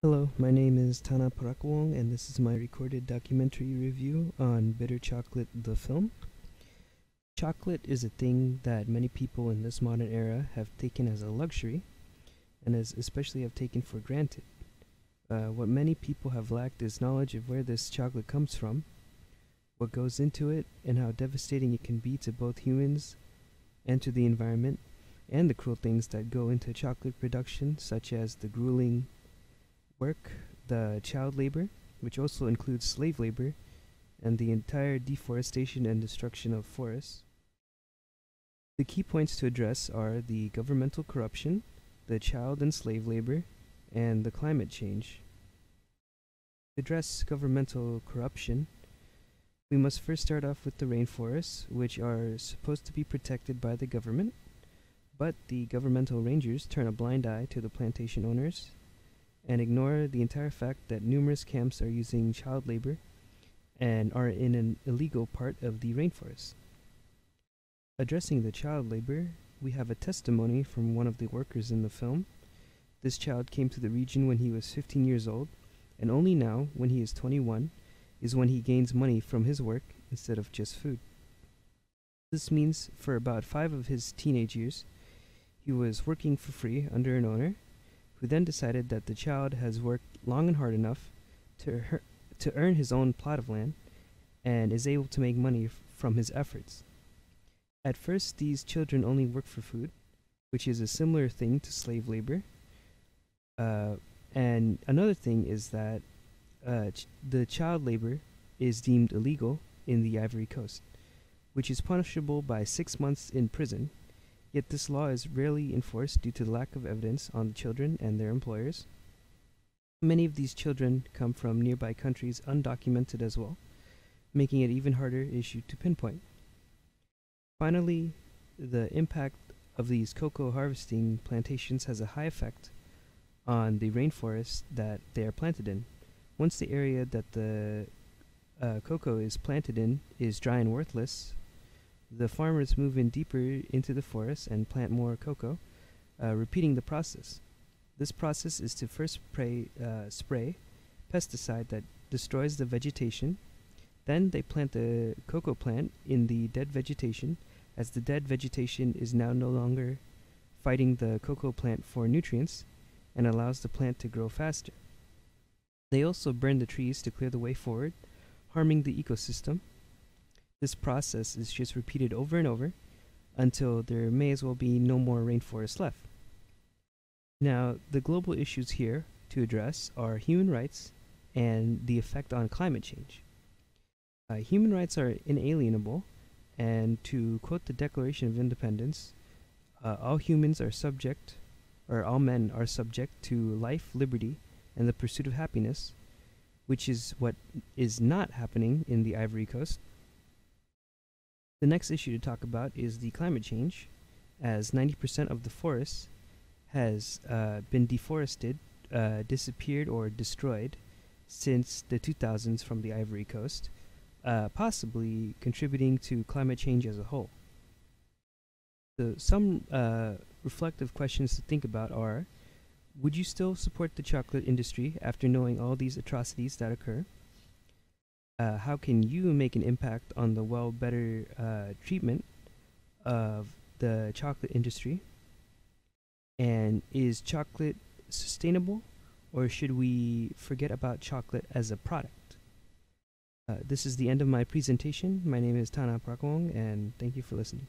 Hello, my name is Tana Parakawong, and this is my recorded documentary review on Bitter Chocolate, the film. Chocolate is a thing that many people in this modern era have taken as a luxury, and especially have taken for granted. What many people have lacked is knowledge of where this chocolate comes from, what goes into it, and how devastating it can be to both humans and to the environment, and the cruel things that go into chocolate production, such as the grueling work, the child labor, which also includes slave labor, and the entire deforestation and destruction of forests. The key points to address are the governmental corruption, the child and slave labor, and the climate change. To address governmental corruption, we must first start off with the rainforests, which are supposed to be protected by the government, but the governmental rangers turn a blind eye to the plantation owners and ignore the entire fact that numerous camps are using child labor and are in an illegal part of the rainforest. Addressing the child labor, we have a testimony from one of the workers in the film. This child came to the region when he was 15 years old, and only now, when he is 21, is when he gains money from his work instead of just food. This means for about 5 of his teenage years, he was working for free under an owner who then decided that the child has worked long and hard enough to earn his own plot of land and is able to make money from his efforts. At first, these children only work for food, which is a similar thing to slave labor. And another thing is that the child labor is deemed illegal in the Ivory Coast, which is punishable by 6 months in prison. Yet this law is rarely enforced due to the lack of evidence on the children and their employers. Many of these children come from nearby countries undocumented as well, making it even harder issue to pinpoint. Finally, the impact of these cocoa harvesting plantations has a high effect on the rainforest that they are planted in. Once the area that the cocoa is planted in is dry and worthless, the farmers move in deeper into the forest and plant more cocoa, repeating the process. This process is to first spray pesticide that destroys the vegetation. Then they plant the cocoa plant in the dead vegetation, as the dead vegetation is now no longer fighting the cocoa plant for nutrients and allows the plant to grow faster. They also burn the trees to clear the way forward, harming the ecosystem. This process is just repeated over and over until there may as well be no more rainforest left. Now, the global issues here to address are human rights and the effect on climate change. Human rights are inalienable, and to quote the Declaration of Independence, all humans are subject, or all men are subject to life, liberty, and the pursuit of happiness, which is what is not happening in the Ivory Coast. The next issue to talk about is the climate change, as 90% of the forest has been deforested, disappeared, or destroyed since the 2000s from the Ivory Coast, possibly contributing to climate change as a whole. So some reflective questions to think about are: would you still support the chocolate industry after knowing all these atrocities that occur? How can you make an impact on the better treatment of the chocolate industry? And is chocolate sustainable, or should we forget about chocolate as a product? This is the end of my presentation. My name is Tana Parakawong, and thank you for listening.